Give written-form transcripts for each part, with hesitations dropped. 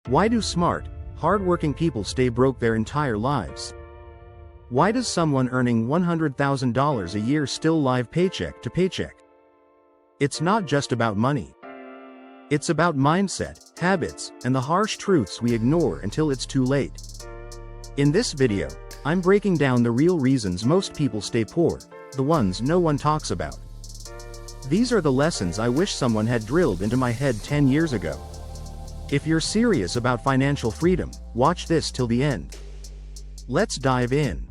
Why do smart, hardworking people stay broke their entire lives? Why does someone earning $100,000 a year still live paycheck to paycheck? It's not just about money. It's about mindset, habits, and the harsh truths we ignore until it's too late. In this video, I'm breaking down the real reasons most people stay poor, the ones no one talks about. These are the lessons I wish someone had drilled into my head 10 years ago. If you're serious about financial freedom, watch this till the end. Let's dive in.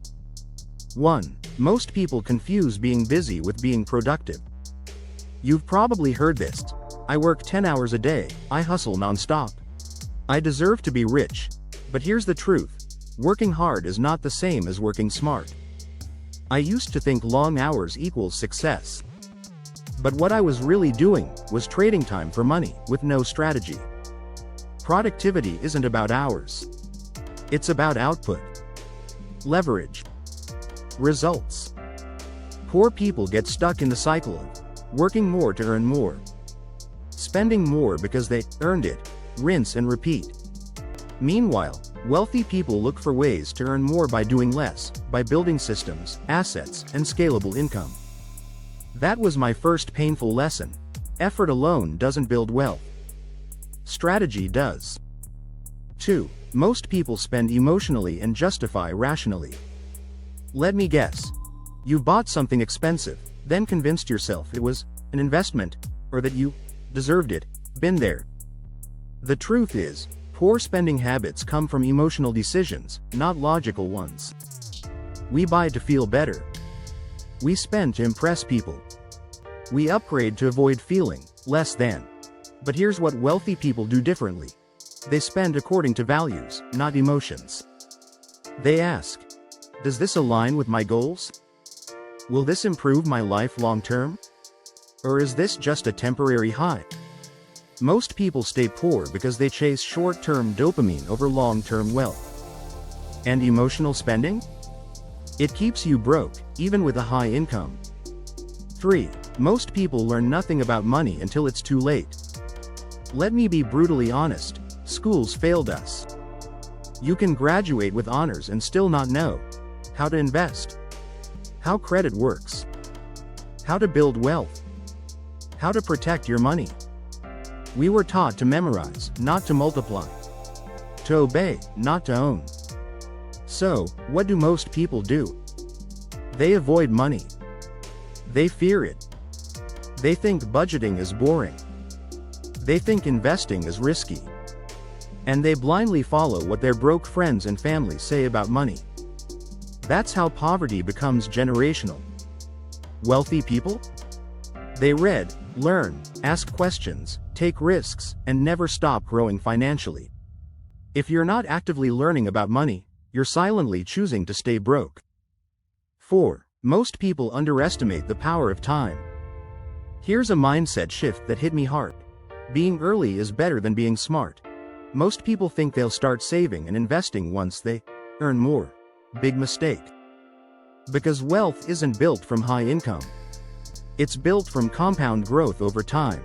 1. Most people confuse being busy with being productive. You've probably heard this. I work 10 hours a day, I hustle non-stop. I deserve to be rich. But here's the truth. Working hard is not the same as working smart. I used to think long hours equals success. But what I was really doing was trading time for money with no strategy. Productivity isn't about hours. It's about output, leverage, results. Poor people get stuck in the cycle of working more to earn more, spending more because they earned it, rinse and repeat. Meanwhile, wealthy people look for ways to earn more by doing less, by building systems, assets, and scalable income. That was my first painful lesson. Effort alone doesn't build wealth. Strategy does. 2. Most people spend emotionally and justify rationally. Let me guess. You bought something expensive, then convinced yourself it was an investment, or that you deserved it. Been there. The truth is, poor spending habits come from emotional decisions, not logical ones. We buy to feel better. We spend to impress people. We upgrade to avoid feeling less than. But here's what wealthy people do differently. They spend according to values, not emotions. They ask, does this align with my goals? Will this improve my life long term? Or is this just a temporary high? Most people stay poor because they chase short-term dopamine over long-term wealth. And emotional spending? It keeps you broke, even with a high income. 3. Most people learn nothing about money until it's too late. Let me be brutally honest, schools failed us. You can graduate with honors and still not know how to invest, how credit works, how to build wealth, how to protect your money. We were taught to memorize, not to multiply, to obey, not to own. So, what do most people do? They avoid money. They fear it. They think budgeting is boring. They think investing is risky. And they blindly follow what their broke friends and family say about money. That's how poverty becomes generational. Wealthy people? They read, learn, ask questions, take risks, and never stop growing financially. If you're not actively learning about money, you're silently choosing to stay broke. 4. Most people underestimate the power of time. Here's a mindset shift that hit me hard. Being early is better than being smart. Most people think they'll start saving and investing once they earn more. Big mistake. Because wealth isn't built from high income. It's built from compound growth over time.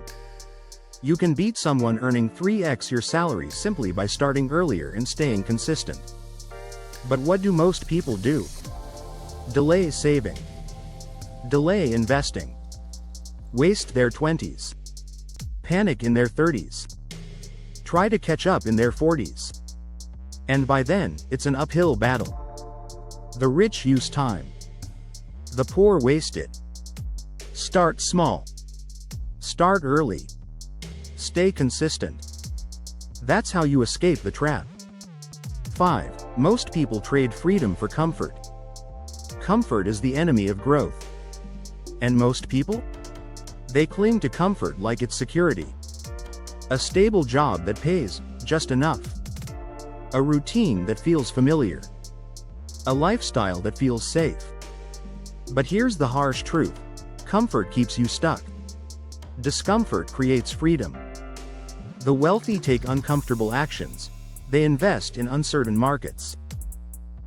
You can beat someone earning 3x your salary simply by starting earlier and staying consistent. But what do most people do? Delay saving. Delay investing. Waste their 20s. Panic in their 30s. Try to catch up in their 40s. And by then, it's an uphill battle. The rich use time. The poor waste it. Start small. Start early. Stay consistent. That's how you escape the trap. 5. Most people trade freedom for comfort. Comfort is the enemy of growth. And most people? They cling to comfort like it's security. A stable job that pays just enough. A routine that feels familiar. A lifestyle that feels safe. But here's the harsh truth. Comfort keeps you stuck. Discomfort creates freedom. The wealthy take uncomfortable actions. They invest in uncertain markets.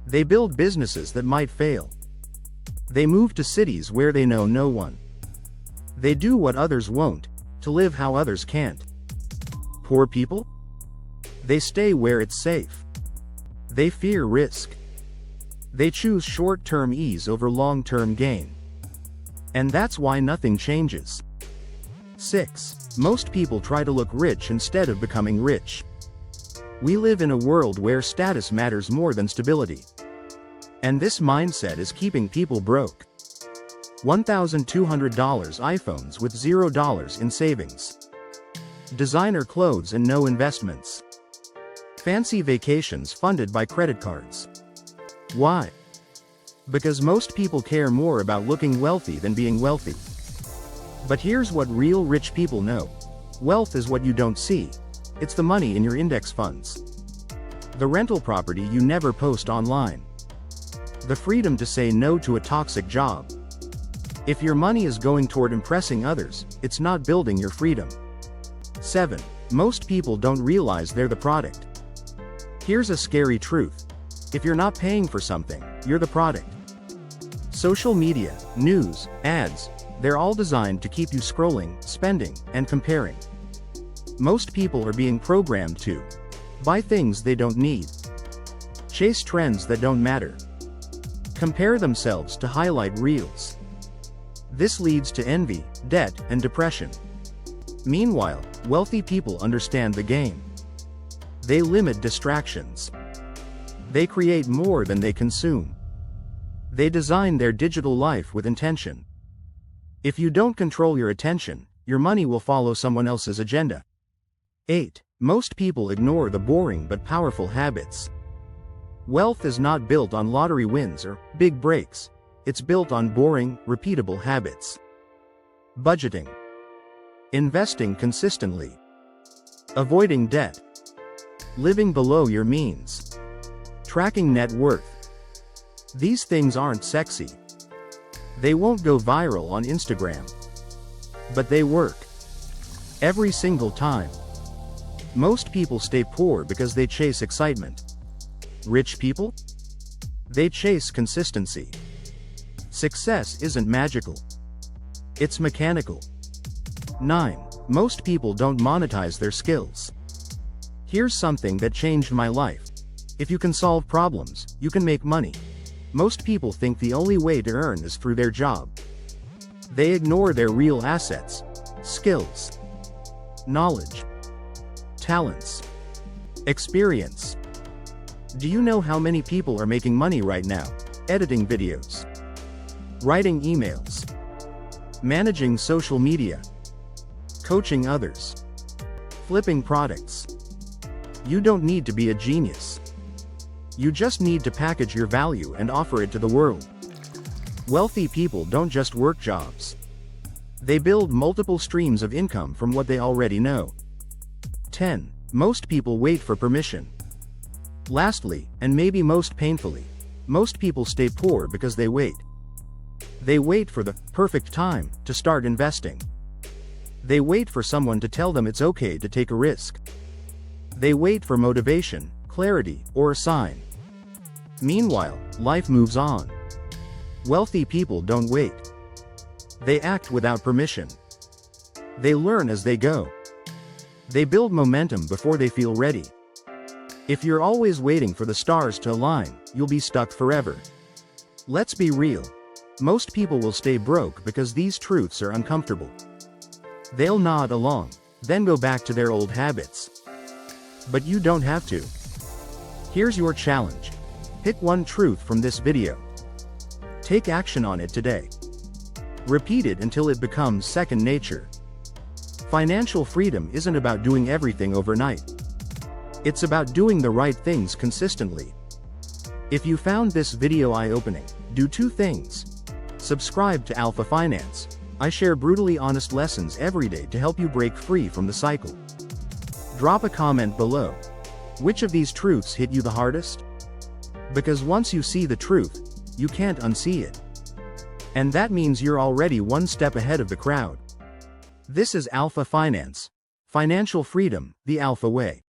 They build businesses that might fail. They move to cities where they know no one. They do what others won't, to live how others can't. Poor people? They stay where it's safe. They fear risk. They choose short-term ease over long-term gain. And that's why nothing changes. 6. Most people try to look rich instead of becoming rich. We live in a world where status matters more than stability. And this mindset is keeping people broke. $1,200 iPhones with $0 in savings. Designer clothes and no investments. Fancy vacations funded by credit cards. Why? Because most people care more about looking wealthy than being wealthy. But here's what real rich people know. Wealth is what you don't see. It's the money in your index funds. The rental property you never post online. The freedom to say no to a toxic job. If your money is going toward impressing others, it's not building your freedom. 7. Most people don't realize they're the product. Here's a scary truth. If you're not paying for something, you're the product. Social media, news, ads, they're all designed to keep you scrolling, spending, and comparing. Most people are being programmed to buy things they don't need, chase trends that don't matter, compare themselves to highlight reels. This leads to envy, debt, and depression. Meanwhile, wealthy people understand the game. They limit distractions. They create more than they consume. They design their digital life with intention. If you don't control your attention, your money will follow someone else's agenda. 8. Most people ignore the boring but powerful habits. Wealth is not built on lottery wins or big breaks. It's built on boring, repeatable habits. Budgeting. Investing consistently. Avoiding debt. Living below your means. Tracking net worth. These things aren't sexy. They won't go viral on Instagram. But they work. Every single time. Most people stay poor because they chase excitement. Rich people? They chase consistency. Success isn't magical. It's mechanical. 9. Most people don't monetize their skills. Here's something that changed my life. If you can solve problems, you can make money. Most people think the only way to earn is through their job. They ignore their real assets, skills, knowledge, talents, experience. Do you know how many people are making money right now? Editing videos, writing emails, managing social media, coaching others, flipping products. You don't need to be a genius. You just need to package your value and offer it to the world. Wealthy people don't just work jobs. They build multiple streams of income from what they already know. 10. Most people wait for permission. Lastly, and maybe most painfully, most people stay poor because they wait. They wait for the perfect time to start investing. They wait for someone to tell them it's okay to take a risk. They wait for motivation, clarity, or a sign. Meanwhile, life moves on. Wealthy people don't wait. They act without permission. They learn as they go. They build momentum before they feel ready. If you're always waiting for the stars to align, you'll be stuck forever. Let's be real. Most people will stay broke because these truths are uncomfortable. They'll nod along, then go back to their old habits. But you don't have to. Here's your challenge. Pick one truth from this video. Take action on it today. Repeat it until it becomes second nature. Financial freedom isn't about doing everything overnight. It's about doing the right things consistently. If you found this video eye-opening, do two things. Subscribe to Alpha Finance. I share brutally honest lessons every day to help you break free from the cycle. Drop a comment below. Which of these truths hit you the hardest? Because once you see the truth, you can't unsee it. And that means you're already one step ahead of the crowd. This is Alpha Finance. Financial freedom, the Alpha way.